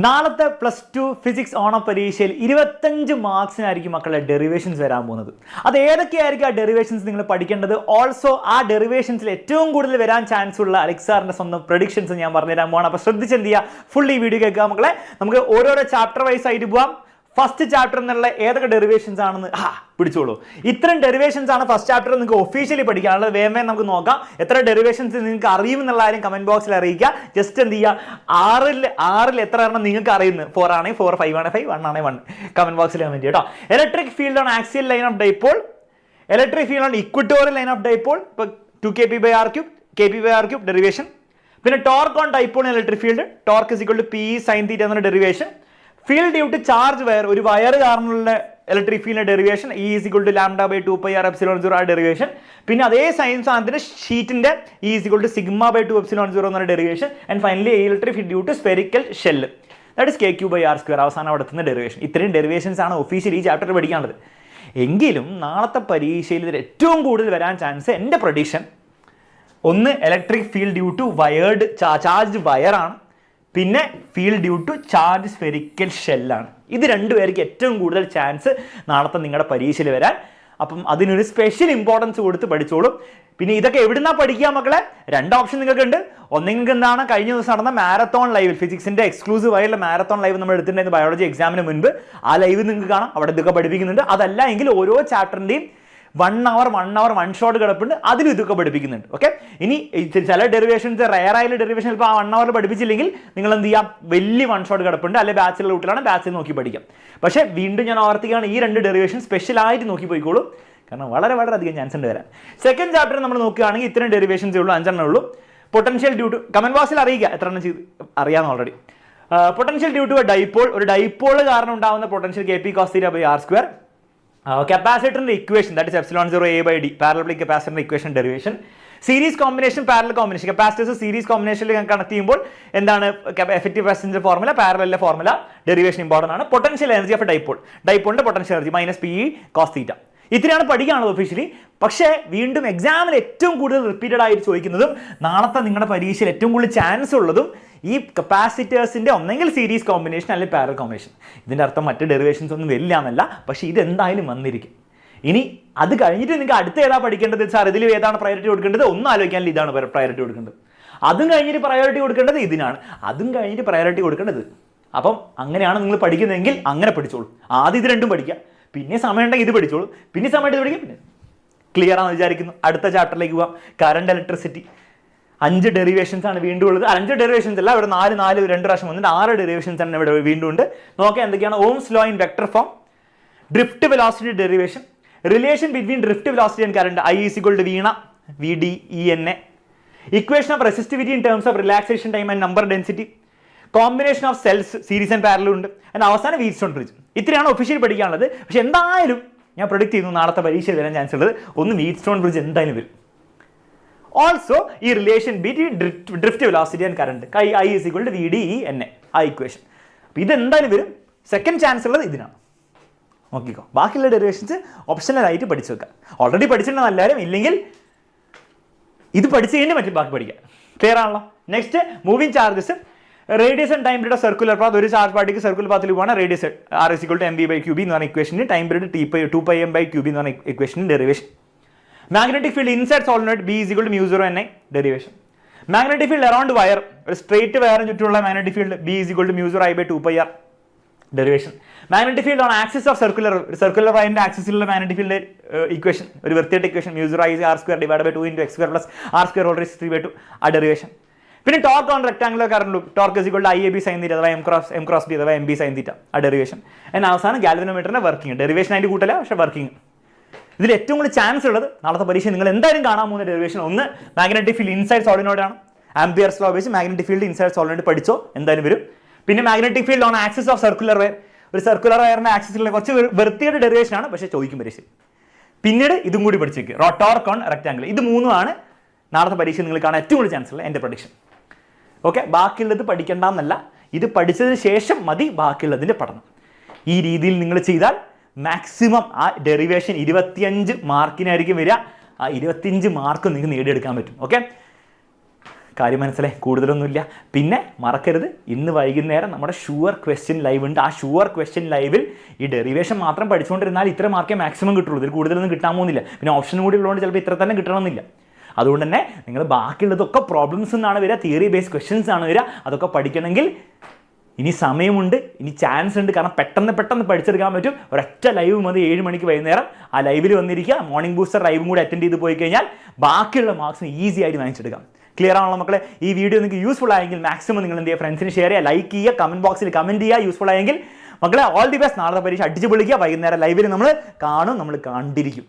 നാളത്തെ +2 ഫിസിക്സ് ഓണ പരീക്ഷയിൽ 25 മാർക്സിനായിരിക്കും മക്കളെ ഡെറിവേഷൻസ് വരാൻ പോകുന്നത്. അത് ഏതൊക്കെയായിരിക്കും ആ ഡെറിവേഷൻസ് നിങ്ങൾ പഠിക്കേണ്ടത്? ഓൾസോ ആ ഡെറിവേഷൻസിൽ ഏറ്റവും കൂടുതൽ വരാൻ ചാൻസ് ഉള്ള അലക്സാറിന്റെ സ്വന്തം പ്രഡിക്ഷൻസ് ഞാൻ പറഞ്ഞുതരാൻ പോവാണ്. അപ്പോൾ ശ്രദ്ധിച്ച് എന്ത് ചെയ്യുക, ഫുൾ ഈ വീഡിയോ കേൾക്കുക മക്കളെ. നമുക്ക് ഓരോരോ ചാപ്റ്റർ വൈസ് ആയിട്ട് പോവാം. ഫസ്റ്റ് ചാപ്റ്റർ എന്നുള്ള ഏതൊക്കെ ഡെറിവേഷൻസ് ആണെന്ന് പിടിച്ചോളൂ. ഇത്രയും ഡെറിവേഷൻസ് ആണ് ഫസ്റ്റ് ചാപ്റ്റർ നിങ്ങൾക്ക് ഒഫീഷ്യലി പഠിക്കാനുള്ളത്. വേഗം നമുക്ക് നോക്കാം എത്ര ഡെറിവേഷൻസ് നിങ്ങൾക്ക് അറിയുമെന്നുള്ള കാര്യം കമന്റ് ബോക്സിൽ അറിയിക്കുക. ജസ്റ്റ് എന്ത് ചെയ്യുക, ആറിൽ എത്ര എണ്ണം നിങ്ങൾക്ക് അറിയുന്നത്? 4 ആണെങ്കിൽ 4, 5 ആണെങ്കിൽ 5, 1 ആണെങ്കിൽ 1 കമന്റ് ബോക്സിൽ കമന്റ് കേട്ടോ. Electric field on axial line of dipole, electric field on equatorial line of dipole, ഇപ്പോൾ 2kp/r³ kp/r³ ഡെറിവേഷൻ. പിന്നെ torque on dipole electric field, torque = P sin θ എന്ന derivation. Field due to charge wire, ഒരു wire കാരണമുള്ള electric ഫീൽഡിന്റെ derivation E = λ/2πr/ε0 ആ derivation. പിന്നെ അതേ sign സാധനത്തിന് ഷീറ്റിന്റെ E = σ/2ε0 എന്ന derivation. And finally electric field due to spherical shell, that is kq/r². അവസാനം അവിടെ എത്തുന്ന ഡെറിവേഷൻ. ഇത്രയും ഡെറിവേഷൻസ് ആണ് ഒഫീഷ്യലി ഈ ചാപ്റ്റർ പഠിക്കാനുള്ളത്. എങ്കിലും നാളത്തെ പരീക്ഷയിൽ ഇതിൽ ഏറ്റവും കൂടുതൽ വരാൻ ചാൻസ്, എൻ്റെ പ്രഡിക്ഷൻ, ഒന്ന് electric field due to wired charged വയറാണ്, പിന്നെ field due to charge spherical ഷെല്ലാണ്. ഇത് രണ്ടുപേർക്ക് ഏറ്റവും കൂടുതൽ ചാൻസ് നാളത്തെ നിങ്ങളുടെ പരീക്ഷയിൽ വരാൻ. അപ്പം അതിനൊരു സ്പെഷ്യൽ ഇമ്പോർട്ടൻസ് കൊടുത്ത് പഠിച്ചോളും. പിന്നെ ഇതൊക്കെ എവിടുന്നാ പഠിക്കുക മക്കളെ? 2 ഓപ്ഷൻ നിങ്ങൾക്ക് ഉണ്ട്. ഒന്നെങ്കിൽ എന്താണ്, കഴിഞ്ഞ ദിവസം നടന്ന മാരത്തോൺ ലൈവിൽ, ഫിസിക്സിന്റെ എക്സ്ക്ലൂസീവ് ആയിട്ടുള്ള മാരത്തോൺ ലൈവ് നമ്മൾ എടുത്തിട്ടുണ്ടായിരുന്നു ബയോളജി എക്സാമിന് മുൻപ്. ആ ലൈവ് നിങ്ങൾക്ക് കാണാം, അവിടെ ഇതൊക്കെ പഠിപ്പിക്കുന്നുണ്ട്. അതല്ല എങ്കിൽ ഓരോ ചാപ്റ്ററിന്റെയും 1 hour 1 ഷോട്ട് കിടപ്പുണ്ട്, അതിലും ഇതൊക്കെ പഠിപ്പിക്കുന്നുണ്ട്. ഓക്കെ, ഇനി ചില ഡെറിവേഷൻസ് റയർ ആയുള്ള ഡെറിവേഷൻ ഇപ്പോൾ ആ 1 hour പഠിപ്പിച്ചില്ലെങ്കിൽ നിങ്ങൾ എന്ത് ചെയ്യാം, വലിയ 1 ഷോട്ട് കിടപ്പുണ്ട്. അല്ലെങ്കിൽ ബാച്ചിലർ കുട്ടികളാണ്, ബാച്ചിൽ നോക്കി പഠിക്കാം. പക്ഷേ വീണ്ടും ഞാൻ ആവർത്തിക്കുകയാണ്, ഈ 2 ഡെറിവേഷൻ സ്പെഷ്യലായിട്ട് നോക്കി പോയിക്കോളൂ, കാരണം വളരെ അധികം ചാൻസ് ഉണ്ട് വരാൻ. സെക്കൻഡ് ചാപ്റ്റർ നമ്മൾ നോക്കുകയാണെങ്കിൽ ഇത്രയും ഡെറിവേഷൻസേ ഉള്ളൂ, 5 എണ്ണേ ഉള്ളൂ. പൊട്ടൻഷ്യൽ ഡ്യൂ ടു, കമന്റ് ബോക്സിൽ അറിയിക്കുക എത്ര എണ്ണം ചെയ്ത് അറിയാമെന്ന് already. Potential due to dipole, ഒരു ഡൈപോൾ കാരണം ഉണ്ടാകുന്ന പൊട്ടൻഷ്യൽ kp/cos⁻r². കപ്പാസിറ്ററിന്റെ equation, that is ε0a/d, parallel plate കപ്പാസിറ്ററിന്റെ equation derivation. Series combination, parallel combination, capacitors series കോമ്പിനേഷനിൽ കണക്ട് ചെയ്യുമ്പോൾ എന്താണ് എഫക്റ്റീവ് കപ്പാസിറ്റൻസിന്റെ ഫോർമുല, പാരലലിലെ ഫോർമുല, ഡെറിവേഷൻ ഇമ്പോർട്ടന്റ് ആണ്. പൊട്ടൻഷ്യൽ എനർജി ഓഫ് ഡൈപോൾ, ഡൈപോളിന്റെ പൊട്ടൻഷ്യൽ എനർജി -Pe cos⁻. ഇത്രയാണ് പഠിക്കാനുള്ളത് ഒഫീഷ്യലി. പക്ഷേ വീണ്ടും എക്സാമിൽ ഏറ്റവും കൂടുതൽ റിപ്പീറ്റഡ് ആയിട്ട് ചോദിക്കുന്നതും നാളത്തെ നിങ്ങളുടെ പരീക്ഷയിൽ ഏറ്റവും കൂടുതൽ ചാൻസ് ഉള്ളതും ഈ കപ്പാസിറ്റേഴ്സിന്റെ ഒന്നെങ്കിൽ സീരീസ് കോമ്പിനേഷൻ അല്ലെങ്കിൽ പാരലൽ കോമ്പിനേഷൻ. ഇതിന്റെ അർത്ഥം മറ്റ് ഡെറിവേഷൻസ് ഒന്നും വരില്ല എന്നല്ല, പക്ഷേ ഇത് എന്തായാലും വന്നിരിക്കും. ഇനി അത് കഴിഞ്ഞിട്ട് നിങ്ങൾക്ക് അടുത്ത ഏതാ പഠിക്കേണ്ടത്? സാർ ഇതിൽ ഏതാണ് പ്രയോറിറ്റി കൊടുക്കേണ്ടത്? ഒന്നും ആലോചിക്കാനില്ല, ഇതാണ് പ്രയോറിറ്റി കൊടുക്കേണ്ടത്. അതും കഴിഞ്ഞിട്ട് പ്രയോറിറ്റി കൊടുക്കേണ്ടത് ഇതിനാണ്, അതും കഴിഞ്ഞിട്ട് പ്രയോറിറ്റി കൊടുക്കേണ്ടത്. അപ്പം അങ്ങനെയാണ് നിങ്ങൾ പഠിക്കുന്നതെങ്കിൽ അങ്ങനെ പഠിച്ചോളൂ. ആദ്യം ഇത് രണ്ടും പഠിക്കുക, പിന്നെ സമയം ഉണ്ടെങ്കിൽ ഇത് പഠിച്ചോളൂ, പിന്നെ സമയത്ത് പഠിക്കുക. പിന്നെ ക്ലിയർ ആണെന്ന് വിചാരിക്കുന്നു. അടുത്ത ചാപ്റ്ററിലേക്ക് പോകാം. Current electricity. 5 ഡെറിവേഷൻസ് ആണ് വീണ്ടും ഉള്ളത്. 5 ഡെറിവേഷൻസ് അല്ല, ഇവിടെ 4 2 പ്രാവശ്യം വന്നിട്ട് 6 ഡെറിവേഷൻസ് ആണ് ഇവിടെ വീണ്ടും ഉണ്ട്. നോക്കാം എന്തൊക്കെയാണ്. Ohm's law in vector form, drift velocity derivation, relation between drift velocity and current, I = വീണ VDENA, equation of resistivity in terms of relaxation time and number density, combination of cells, series and parallel ഉണ്ട്, and അവസാനം Wheatstone bridge. ഇത്രയാണ് official പഠിക്കാനുള്ളത്. പക്ഷെ എന്തായാലും ഞാൻ predict ചെയ്യുന്നു നാളത്തെ പരീക്ഷയിൽ വരാൻ ചാൻസ് ഉള്ളത് ഒന്ന് വീറ്റ്സ്റ്റോൺ ബ്രിഡ്ജ് എന്തായാലും വരും. ഓൾസോ ഈ relation between drift velocity and current, I = VDENA, ആ ഇക്വേഷൻ. അപ്പോൾ ഇതെന്തായാലും വരും. സെക്കൻഡ് ചാൻസ് ഉള്ളത് ഇതിനാണ്. നോക്കിക്കോ, ബാക്കിയുള്ള ഡെറിവേഷൻസ് ഓപ്ഷണലായിട്ട് പഠിച്ചു വെക്കുക. ഓൾറെഡി പഠിച്ചിട്ടുണ്ടെന്ന് എല്ലാവരും, ഇല്ലെങ്കിൽ ഇത് പഠിച്ചു കഴിഞ്ഞാൽ മറ്റു ബാക്കി പഠിക്കുക. ക്ലിയർ ആണല്ലോ? Next moving charges, radius and time period of circular path. ഒരു ചാർജ് പാർട്ടിക്ക് സർക്കുലർ പാത്തിൽ പോവാണ്. റേഡിയസ് R = mv/qb എന്ന് പറഞ്ഞ ഇക്വേഷന്, ടൈം പീരീഡ് 2πm/qb എന്ന് പറഞ്ഞ ഇക്വേഷന് derivation. Magnetic field inside solenoid B = μ0NI derivation. Magnetic field around wire, ഒരു സ്ട്രേറ്റ് വയറിന് ചുറ്റുമുള്ള magnetic field B = μ0I/2πr derivation. Magnetic field on axis of circular വയറിന്റെ ആക്സിസിലുള്ള മാഗ്നറ്റിക് ഫീൽഡ് ഇക്വേഷൻ, ഒരു വൃത്തിയായിട്ട് ഇക്വേഷൻ, μ0I/r² / 2 × x² + r² ^ 3/2 ആ derivation. പിന്നെ torque on rectangular current loop, torque = IAB sin θ അഥവാ m×b അഥവാ MB sin θ ആ ഡെറിവേഷൻ. ആൻഡ് അവസാനം ഗാൽവനോമീറ്ററിന്റെ വർക്കിംഗ്, ഡെറിവേഷൻ അതിന്റെ കൂട്ടല്ല, പക്ഷേ വർക്കിംഗ്. ഇതിൽ ഏറ്റവും കൂടുതൽ ചാൻസ് ഉള്ളത് നാളത്തെ പരീക്ഷ നിങ്ങൾ എന്തായാലും കാണാൻ പോകുന്ന ഡെറിവേഷൻ ഒന്ന് മാഗ്നറ്റിക് ഫീൽഡ് ഇൻസൈഡ് സോളിനോയിഡ് ആണ്. ആംപിയർസ് ലോ വെച്ച് മാഗ്നറ്റിക് ഫീൽഡ് ഇൻസൈഡ് സോളിനോയിഡ് പഠിച്ചോ, എന്തായാലും വരും. പിന്നെ magnetic field on axis of circular wire, ഒരു സർക്കുലർ വയറിന്റെ ആക്സിസിലുള്ള കുറച്ച് വൃത്തിയുടെ ഡെറിവേഷൻ ആണ്, പക്ഷേ ചോദിക്കും പരീക്ഷ. പിന്നീട് ഇതും കൂടി പഠിച്ചേക്ക്, ടോർക്ക് ഓൺ റെക്ടാങ്കിൾ. ഇത് മൂന്നുമാണ് നാളത്തെ പരീക്ഷ നിങ്ങൾ കാണാൻ ഏറ്റവും കൂടുതൽ ചാൻസ് ഉള്ള എൻ്റെ പ്രഡിക്ഷൻ. ഓക്കെ, ബാക്കിയുള്ളത് പഠിക്കേണ്ടെന്നല്ല, ഇത് പഠിച്ചതിന് ശേഷം മതി ബാക്കിയുള്ളതിൻ്റെ പഠനം. ഈ രീതിയിൽ നിങ്ങൾ ചെയ്താൽ മാക്സിമം ആ ഡെറിവേഷൻ 25 മാർക്കിനായിരിക്കും വരിക. ആ 25 മാർക്ക് നിങ്ങൾക്ക് നേടിയെടുക്കാൻ പറ്റും. ഓക്കെ, കാര്യം മനസ്സിലായി, കൂടുതലൊന്നുമില്ല. പിന്നെ മറക്കരുത്, ഇന്ന് വൈകുന്നേരം നമ്മുടെ ഷുവർ ക്വസ്റ്റ്യൻ ലൈവ് ഉണ്ട്. ആ ഷുവർ ക്വസ്റ്റ്യൻ ലൈവിൽ ഈ ഡെറിവേഷൻ മാത്രം പഠിച്ചുകൊണ്ടിരുന്നാൽ ഇത്ര മാർക്കേ മാക്സിമം കിട്ടുള്ളൂ. ഇതിൽ കൂടുതലൊന്നും കിട്ടാൻ പോകുന്നില്ല. പിന്നെ ഓപ്ഷൻ കൂടി ഉള്ളതുകൊണ്ട് ചിലപ്പോൾ ഇത്ര തന്നെ കിട്ടണമെന്നില്ല. അതുകൊണ്ട് തന്നെ നിങ്ങൾ ബാക്കിയുള്ളതൊക്കെ പ്രോബ്ലംസ് എന്നാണ് വരിക, തിയറി ബേസ്ഡ് ക്വസ്റ്റ്യൻസ് ആണ് വരിക. അതൊക്കെ പഠിക്കണമെങ്കിൽ ഇനി സമയമുണ്ട്, ഇനി ചാൻസ് ഉണ്ട്. കാരണം പെട്ടെന്ന് പഠിച്ചെടുക്കാൻ പറ്റും. ഒരൊറ്റ ലൈവ് മതി 7 മണിക്ക് വൈകുന്നേരം. ആ ലൈവിൽ വന്നിരിക്കുക, മോർണിംഗ് ബൂസ്റ്റർ ലൈവും കൂടി അറ്റൻഡ് ചെയ്ത് പോയി കഴിഞ്ഞാൽ ബാക്കിയുള്ള മാർക്സിന് ഈസി ആയിട്ട് വാങ്ങിച്ചെടുക്കാം. ക്ലിയർ ആണല്ലോ മക്കളെ? ഈ വീഡിയോ നിങ്ങൾക്ക് യൂസ്ഫുൾ ആയെങ്കിൽ മാക്സിമം നിങ്ങൾ എന്ത് ചെയ്യുക, ഫ്രണ്ട്സിന് ഷെയർ ചെയ്യുക, ലൈക്ക് ചെയ്യുക, കമന്റ് ബോക്സിൽ കമന്റ് ചെയ്യുക. യൂസ്ഫുൾ ആയെങ്കിൽ മക്കളെ ഓൾ ദി ബെസ്റ്റ്. നാളത്തെ പരീക്ഷ അടിച്ച് പൊളിക്കുക. വൈകുന്നേരം ലൈവിൽ നമ്മൾ കാണും, നമ്മൾ കണ്ടിരിക്കും.